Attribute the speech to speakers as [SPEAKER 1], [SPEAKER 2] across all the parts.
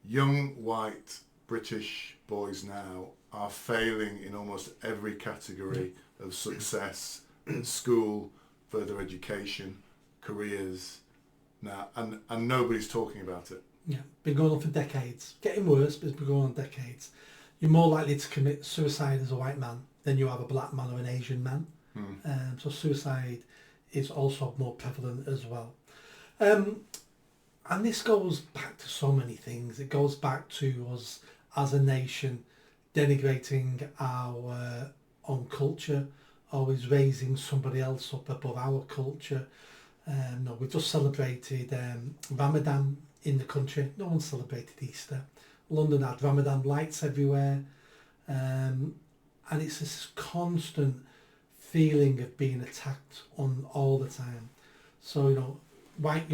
[SPEAKER 1] young white British boys now are failing in almost every category of success in school, further education, careers now, and nobody's talking about it.
[SPEAKER 2] Yeah, been going on for decades. Getting worse, but it's been going on decades. You're more likely to commit suicide as a white man than you are a black man or an Asian man. So suicide is also more prevalent as well. And this goes back to so many things. It goes back to us as a nation denigrating our own culture, always raising somebody else up above our culture. No, we just celebrated Ramadan in the country. No one celebrated Easter. London had Ramadan lights everywhere. And it's this constant feeling of being attacked on all the time. So, you know, white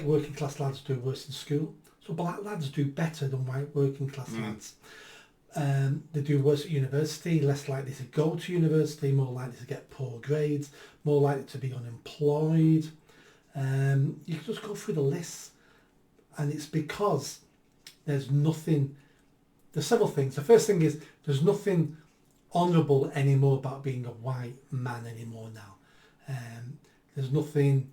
[SPEAKER 2] working class lads do worse in school. So black lads do better than white working class lads. They do worse at university, less likely to go to university, more likely to get poor grades, more likely to be unemployed. You can just go through the list, and it's because there's several things. The first thing is there's nothing honourable anymore about being a white man anymore now. There's nothing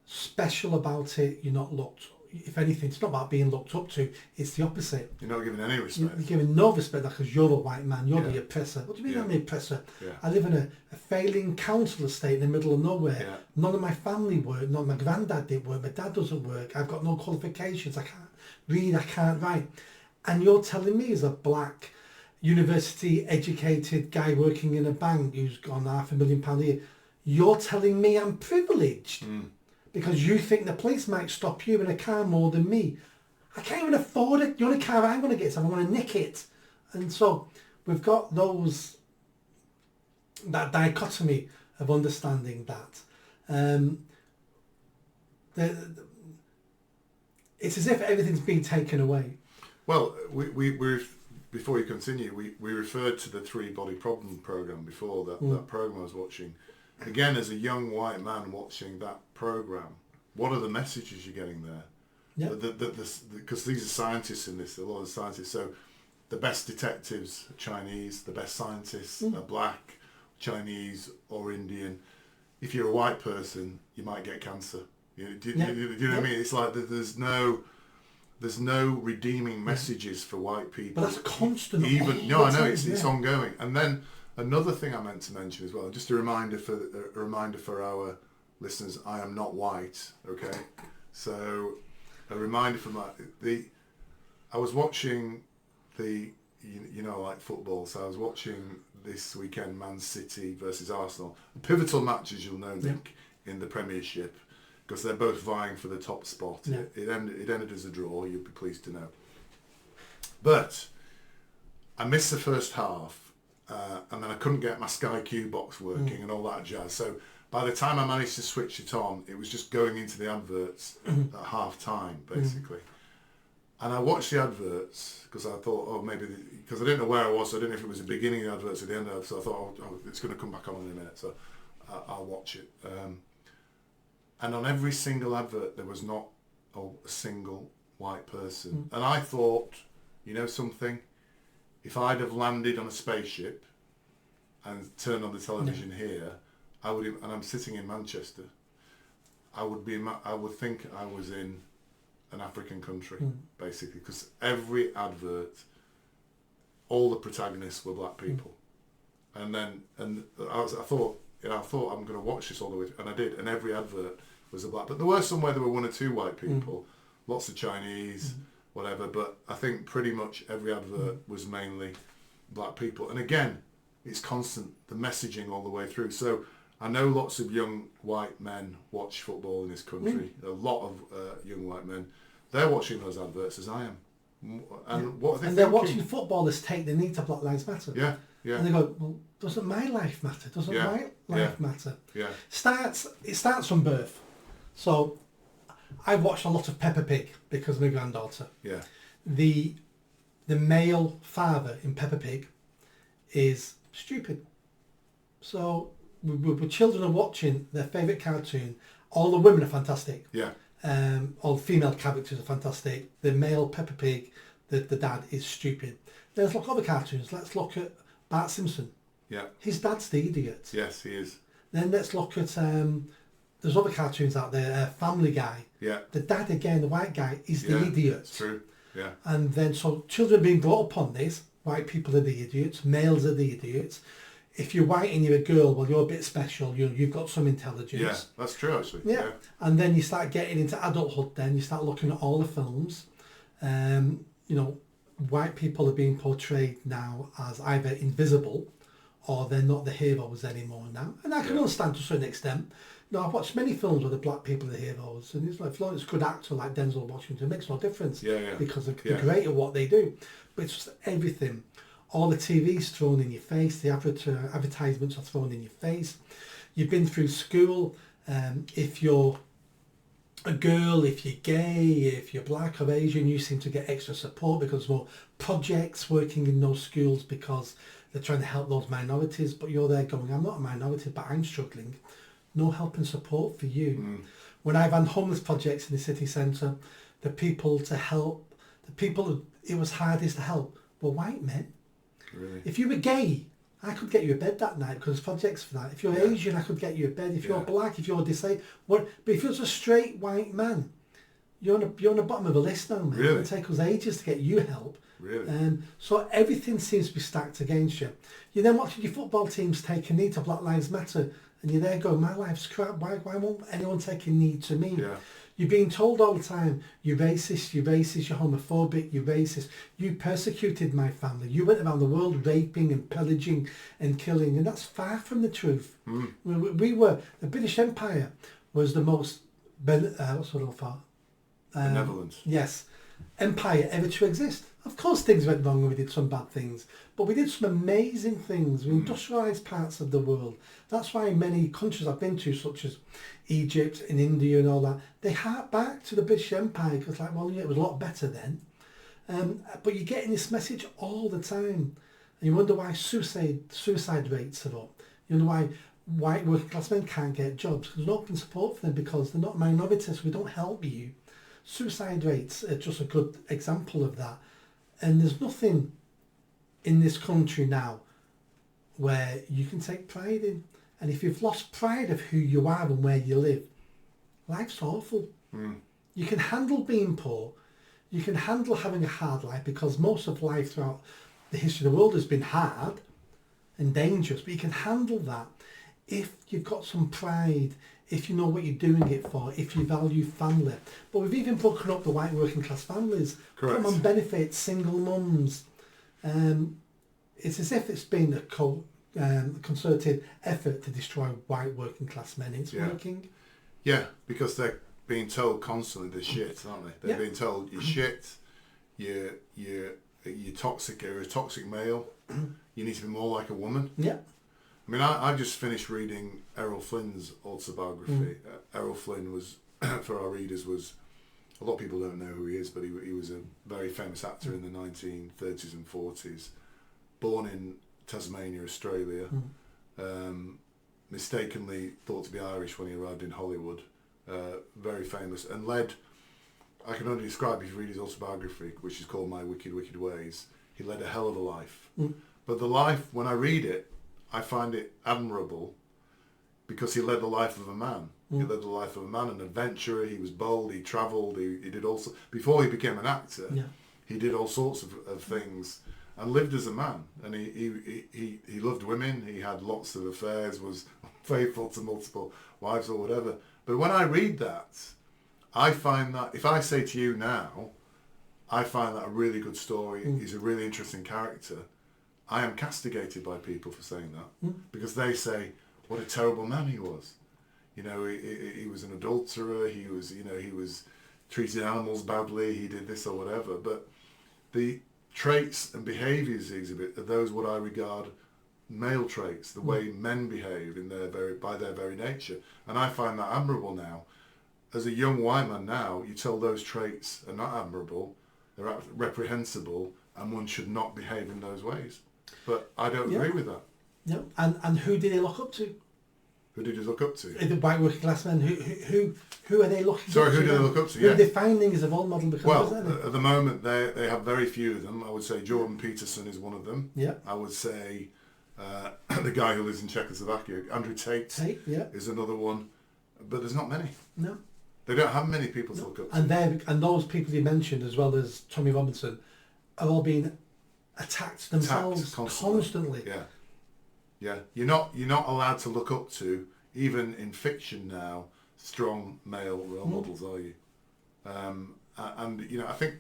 [SPEAKER 2] special about it. You're not looked, if anything, it's not about being looked up to, it's the opposite.
[SPEAKER 1] You're not given any respect.
[SPEAKER 2] You're given no respect because you're a white man, you're the oppressor. What do you mean I'm the oppressor? I live in a failing council estate in the middle of nowhere. None of my family work, none of my granddad did work, my dad doesn't work, I've got no qualifications, I can't read, I can't write. And you're telling me as a black, university educated guy working in a bank who's got £500,000 a year, you're telling me I'm privileged because you think the police might stop you in a car more than me. I can't even afford it. The only car I'm going to get, so I'm going to nick it. And so we've got that dichotomy of understanding that. It's as if everything's been taken away.
[SPEAKER 1] Well, we're before you continue, we referred to the Three Body Problem program before, that program I was watching. Again, as a young white man watching that program, what are the messages you're getting there? Because these are scientists in this, a lot of scientists. So the best detectives are Chinese, the best scientists are black, Chinese or Indian. If you're a white person, you might get cancer. Do you know what I mean? It's like there's no redeeming messages for white people.
[SPEAKER 2] But that's constant.
[SPEAKER 1] I know it's ongoing. And then another thing I meant to mention as well, just a reminder for our listeners: I am not white. Okay, so a reminder for I was watching like football. So I was watching this weekend Man City versus Arsenal, a pivotal match, as you'll know, Nick, in the Premiership. Because they're both vying for the top spot. Yeah. It ended as a draw, you'll be pleased to know. But I missed the first half, and then I couldn't get my Sky Q box working and all that jazz. So by the time I managed to switch it on, it was just going into the adverts at half time, basically. And I watched the adverts because I thought, because I didn't know where I was, so I didn't know if it was the beginning of the adverts or the end of it. So I thought, it's going to come back on in a minute, so I'll watch it. And on every single advert, there was not a single white person. And I thought, you know something? If I'd have landed on a spaceship and turned on the television here, and I'm sitting in Manchester, I would think I was in an African country, basically, because every advert, all the protagonists were black people. And I thought I'm going to watch this all the way through, and I did, and every advert was a black, but there were somewhere there were one or two white people, lots of Chinese, whatever, but I think pretty much every advert was mainly black people. And again, it's constant, the messaging all the way through. So I know lots of young white men watch football in this country, a lot of young white men, they're watching those adverts as I am. And what are they thinking?
[SPEAKER 2] They're watching footballers take the knee to Black Lives Matter.
[SPEAKER 1] Yeah.
[SPEAKER 2] And they go, well, doesn't my life matter? Doesn't my life matter?
[SPEAKER 1] Yeah.
[SPEAKER 2] It starts from birth. So I watched a lot of Peppa Pig because of my granddaughter.
[SPEAKER 1] Yeah.
[SPEAKER 2] The male father in Peppa Pig is stupid. So when children are watching their favourite cartoon, all the women are fantastic.
[SPEAKER 1] Yeah.
[SPEAKER 2] All the female characters are fantastic. The male Peppa Pig, that the dad is stupid. Let's look at other cartoons. Let's look at Bart Simpson.
[SPEAKER 1] Yeah.
[SPEAKER 2] His dad's the idiot.
[SPEAKER 1] Yes, he is.
[SPEAKER 2] Then let's look at there's other cartoons out there. Family Guy.
[SPEAKER 1] Yeah.
[SPEAKER 2] The dad again, the white guy, is the idiot.
[SPEAKER 1] It's true. Yeah.
[SPEAKER 2] And then so children being brought up on this. White people are the idiots. Males are the idiots. If you're white and you're a girl, well, you're a bit special. You've got some intelligence.
[SPEAKER 1] Yeah, that's true actually.
[SPEAKER 2] Yeah. And then you start getting into adulthood. Then you start looking at all the films. You know, white people are being portrayed now as either invisible or they're not the heroes anymore now. And I can understand to a certain extent. You know, I've watched many films where the black people are the heroes, and it's like, if it's a good actor like Denzel Washington, it makes no difference because they're great at what they do. But it's just everything. All the TV's thrown in your face, the advertisements are thrown in your face. You've been through school. If you're a girl, if you're gay, if you're black or Asian, you seem to get extra support because there's more projects working in those schools because they're trying to help those minorities. But you're there going, I'm not a minority, but I'm struggling. No help and support for you. When I've had homeless projects in the city centre, the people it was hardest to help were white men.
[SPEAKER 1] Really?
[SPEAKER 2] If you were gay, I could get you a bed that night because there's projects for that. If you're Asian, I could get you a bed. If you're black, if you're disabled, but if you're a straight white man, you're on the bottom of the list now, man.
[SPEAKER 1] Really?
[SPEAKER 2] It'll take us ages to get you help.
[SPEAKER 1] Really?
[SPEAKER 2] So everything seems to be stacked against you. You're then watching your football teams take a knee to Black Lives Matter, and you're there going, my life's crap. Why won't anyone take a knee to me?
[SPEAKER 1] Yeah.
[SPEAKER 2] You're being told all the time, you're racist, you're homophobic, you're racist. You persecuted my family. You went around the world raping and pillaging and killing, and that's far from the truth. The British Empire was the most,
[SPEAKER 1] benevolent.
[SPEAKER 2] Yes, empire ever to exist. Of course things went wrong and we did some bad things, but we did some amazing things. We industrialised parts of the world. That's why many countries I've been to, such as Egypt and India and all that, they hark back to the British Empire because it was a lot better then. But you're getting this message all the time. And you wonder why suicide rates are up. You wonder why white working class men can't get jobs. There's no open support for them because they're not minorities. We don't help you. Suicide rates are just a good example of that. And there's nothing in this country now where you can take pride in. And if you've lost pride of who you are and where you live, life's awful. You can handle being poor. You can handle having a hard life because most of life throughout the history of the world has been hard and dangerous. But you can handle that if you've got some pride, if you know what you're doing it for, if you value family. But we've even broken up the white working class families.
[SPEAKER 1] Correct.
[SPEAKER 2] Put them on benefits, single mums. It's as if it's been a concerted effort to destroy white working class men. It's working.
[SPEAKER 1] Yeah, because they're being told constantly they're shit, aren't they? They're being told you're shit, you're toxic, you're a toxic male, you need to be more like a woman.
[SPEAKER 2] Yeah.
[SPEAKER 1] I mean, I've just finished reading Errol Flynn's autobiography. Errol Flynn was, for our readers, a lot of people don't know who he is, but he was a very famous actor in the 1930s and 40s, born in Tasmania, Australia, mistakenly thought to be Irish when he arrived in Hollywood, very famous, and I can only describe if you read his autobiography, which is called My Wicked, Wicked Ways, he led a hell of a life. But the life, when I read it, I find it admirable because he led the life of a man. He led the life of a man, an adventurer. He was bold, he travelled, he did also, before he became an actor, he did all sorts of things and lived as a man. And he loved women, he had lots of affairs, was faithful to multiple wives or whatever. But when I read that, I find that, if I say to you now, I find that a really good story, he's a really interesting character, I am castigated by people for saying that because they say what a terrible man he was. You know, he was an adulterer. He was treating animals badly. He did this or whatever. But the traits and behaviours he exhibit are those what I regard male traits, the way men behave by their very nature. And I find that admirable now. As a young white man now, you tell those traits are not admirable, they're reprehensible, and one should not behave in those ways. But I don't agree with that.
[SPEAKER 2] Yeah, and who did he look up to?
[SPEAKER 1] Who did you look up to?
[SPEAKER 2] The white working class men. Who are they looking up to?
[SPEAKER 1] Sorry, who do they look up to?
[SPEAKER 2] Who are they finding as a role model?
[SPEAKER 1] Well, at the moment they have very few of them. I would say Jordan Peterson is one of them.
[SPEAKER 2] Yeah.
[SPEAKER 1] I would say the guy who lives in Czechoslovakia, Andrew Tate, is another one. But there's not many. No. They don't have many people to look up to.
[SPEAKER 2] And those people you mentioned, as well as Tommy Robinson, are all being attacked themselves constantly.
[SPEAKER 1] Yeah. Yeah. You're not allowed to look up to, even in fiction now, strong male role models, are you? And you know, I think,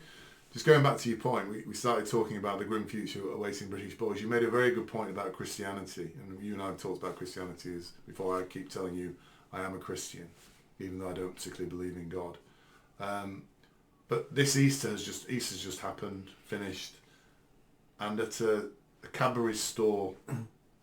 [SPEAKER 1] just going back to your point, we started talking about the grim future awaiting British boys. You made a very good point about Christianity, and you and I have talked about Christianity before. I keep telling you I am a Christian, even though I don't particularly believe in God. But this Easter's just happened, finished, and at a Cadbury's store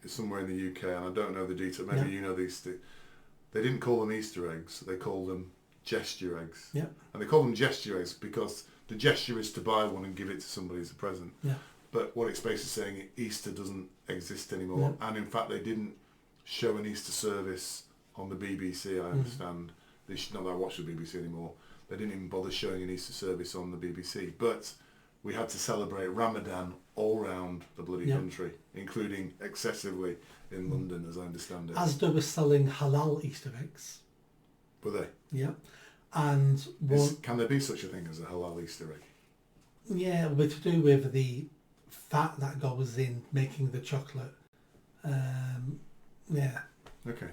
[SPEAKER 1] somewhere in the UK, and I don't know the detail, maybe you know these, they didn't call them Easter eggs, they called them gesture eggs. Yeah. And they call them gesture eggs because the gesture is to buy one and give it to somebody as a present. Yeah. But what it's basically saying, Easter doesn't exist anymore. Yeah. And in fact, they didn't show an Easter service on the BBC, I understand. They should not watch the BBC anymore. They didn't even bother showing an Easter service on the BBC. But we had to celebrate Ramadan all round the bloody country, including excessively in London, as I understand it.
[SPEAKER 2] Asda was selling halal Easter eggs.
[SPEAKER 1] Were they?
[SPEAKER 2] Yeah. And
[SPEAKER 1] can there be such a thing as a halal Easter egg?
[SPEAKER 2] Yeah, but to do with the fat that goes in making the chocolate. Yeah.
[SPEAKER 1] Okay.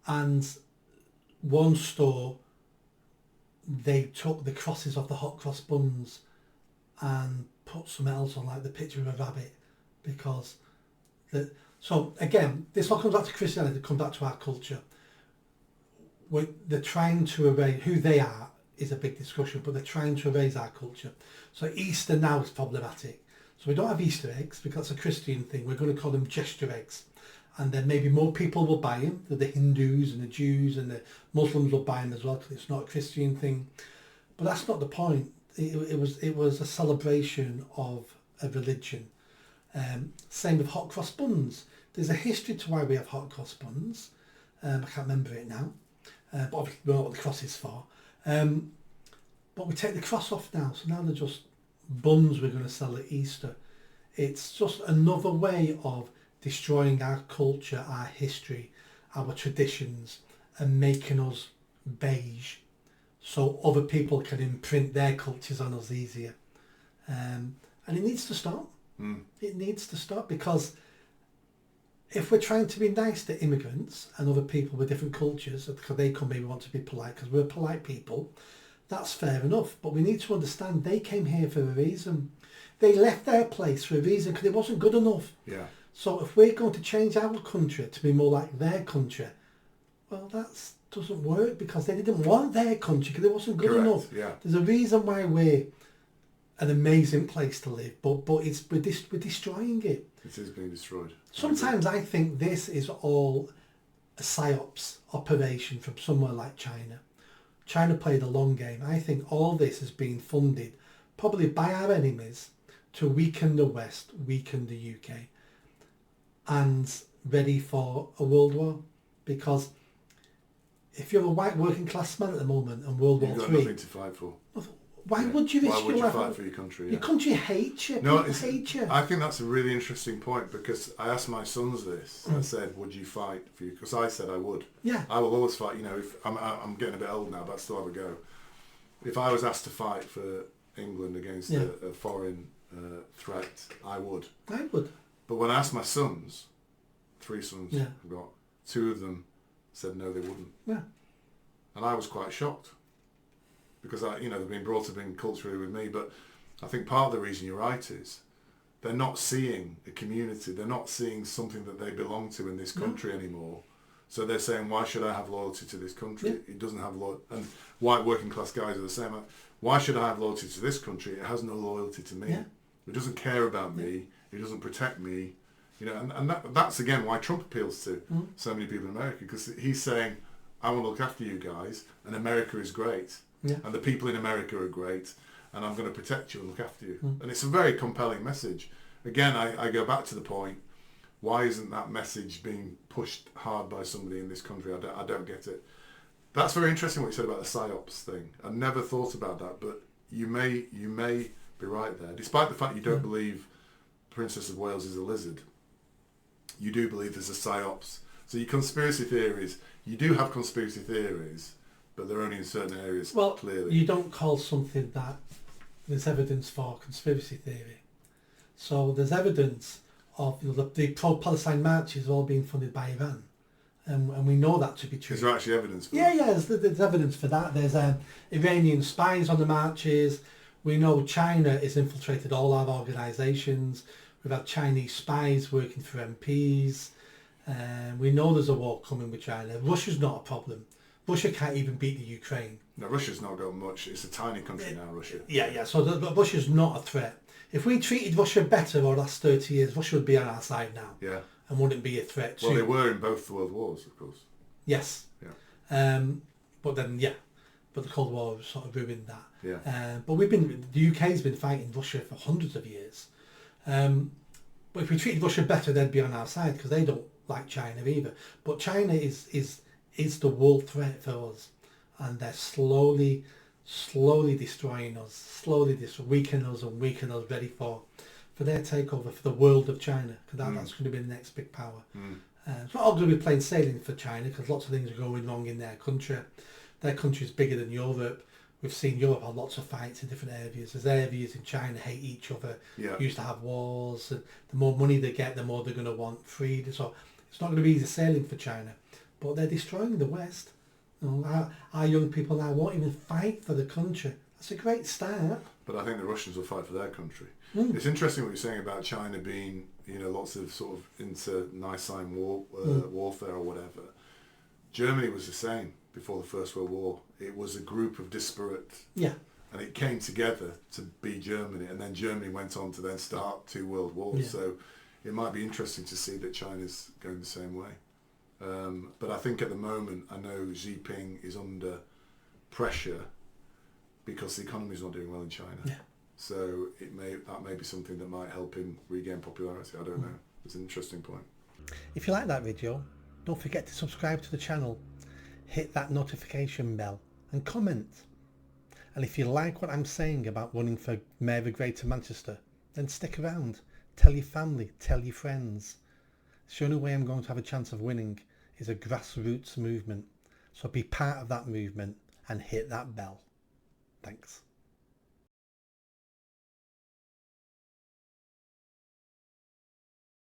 [SPEAKER 2] And one store, they took the crosses off the hot cross buns and put something else on, like the picture of a rabbit, because so again, this all comes back to Christianity, comes back to our culture. They're trying to erase who they are is a big discussion, but they're trying to erase our culture. So Easter now is problematic. So we don't have Easter eggs because it's a Christian thing. We're going to call them gesture eggs. And then maybe more people will buy them. The Hindus and the Jews and the Muslims will buy them as well because it's not a Christian thing. But that's not the point. It was a celebration of a religion. Same with hot cross buns. There's a history to why we have hot cross buns. I can't remember it now. But obviously we know what the cross is for. But we take the cross off now. So now they're just buns we're going to sell at Easter. It's just another way of destroying our culture, our history, our traditions, and making us beige so other people can imprint their cultures on us easier. And it needs to stop. It needs to stop, because if we're trying to be nice to immigrants and other people with different cultures, because they come here, we want to be polite because we're polite people, that's fair enough. But we need to understand they came here for a reason. They left their place for a reason because it wasn't good enough. Yeah. So if we're going to change our country to be more like their country, well, that doesn't work, because they didn't want their country because it wasn't good enough. Yeah. There's a reason why we're an amazing place to live, but we're destroying it.
[SPEAKER 1] It is being destroyed.
[SPEAKER 2] Sometimes I think this is all a psyops operation from somewhere like China. China played a long game. I think all this is being funded probably by our enemies to weaken the West, weaken the UK, and ready for a world war. Because if you're a white working class man at the moment and World War III...
[SPEAKER 1] You've got nothing to fight for.
[SPEAKER 2] Why would you risk
[SPEAKER 1] your life? Why would you fight for your country? Yeah.
[SPEAKER 2] Your country hates you. No, people hate you.
[SPEAKER 1] I think that's a really interesting point, because I asked my sons this. I said, would you fight for you? Because I said I would. Yeah. I will always fight. You know, if I'm getting a bit old now, but I still have a go. If I was asked to fight for England against a foreign threat, I would.
[SPEAKER 2] I would.
[SPEAKER 1] But when I asked my sons, 3 sons I've got, 2 of them said no, they wouldn't. Yeah. And I was quite shocked. Because they've been brought up in culturally with me, but I think part of the reason you're right is they're not seeing a community, they're not seeing something that they belong to in this country anymore. So they're saying, why should I have loyalty to this country? It doesn't have loyalty. And white working class guys are the same. Why should I have loyalty to this country? It has no loyalty to me. It doesn't care about me. It doesn't protect me. And that's again why Trump appeals to so many people in America, because he's saying, I want to look after you guys, and America is great. Yeah. And the people in America are great, and I'm going to protect you and look after you. And it's a very compelling message. Again, I go back to the point, Why isn't that message being pushed hard by somebody in this country? I don't get it. That's very interesting what you said about the psyops thing. I never thought about that, but you may be right there. Despite the fact you don't believe Princess of Wales is a lizard, you do believe there's a psyops. So your conspiracy theories, you do have conspiracy theories, but they're only in certain areas,
[SPEAKER 2] Well,
[SPEAKER 1] clearly.
[SPEAKER 2] you don't call something that there's evidence for conspiracy theory. So there's evidence of the pro-Palestine marches all being funded by Iran. And we know that to be true.
[SPEAKER 1] Is there actually evidence for that?
[SPEAKER 2] Yeah, there's evidence for that. There's Iranian spies on the marches. We know China has infiltrated all our organisations. We've had Chinese spies working for MPs. We know there's a war coming with China. Russia's not a problem. Russia can't even beat the Ukraine.
[SPEAKER 1] No, Russia's not got much. It's a tiny country now, Russia.
[SPEAKER 2] Yeah. So Russia's not a threat. If we treated Russia better over the last 30 years, Russia would be on our side now.
[SPEAKER 1] Yeah.
[SPEAKER 2] And wouldn't be a threat.
[SPEAKER 1] Well, they were in both the world wars, of course.
[SPEAKER 2] Yes.
[SPEAKER 1] Yeah.
[SPEAKER 2] But the Cold War sort of ruined that.
[SPEAKER 1] Yeah.
[SPEAKER 2] But the UK's been fighting Russia for hundreds of years. But if we treated Russia better, they'd be on our side because they don't like China either. But China is the world threat for us, and they're slowly destroying us, weakening us, ready for their takeover for the world of China, because that's going to be the next big power. It's not all going to be plain sailing for China, because lots of things are going wrong in their country. Their country is bigger than Europe. We've seen Europe have lots of fights in different areas. There's areas in China hate each other, used to have wars, and the more money they get, the more they're going to want freedom. So it's not going to be easy sailing for China, but they're destroying the West. Our young people now won't even fight for the country. That's a great start.
[SPEAKER 1] But I think the Russians will fight for their country. It's interesting what you're saying about China being, lots of sort of internecine warfare or whatever. Germany was the same before the First World War. It was a group of disparate, and it came together to be Germany, and then Germany went on to then start 2 world wars. Yeah. So it might be interesting to see that China's going the same way. But I think at the moment, I know Xi Jinping is under pressure because the economy's not doing well in China.
[SPEAKER 2] Yeah.
[SPEAKER 1] So that may be something that might help him regain popularity. I don't know. It's an interesting point.
[SPEAKER 2] If you like that video, don't forget to subscribe to the channel, hit that notification bell and comment. And if you like what I'm saying about running for Mayor of Greater Manchester, then stick around. Tell your family, tell your friends. The only way I'm going to have a chance of winning is a grassroots movement. So be part of that movement and hit that bell. Thanks.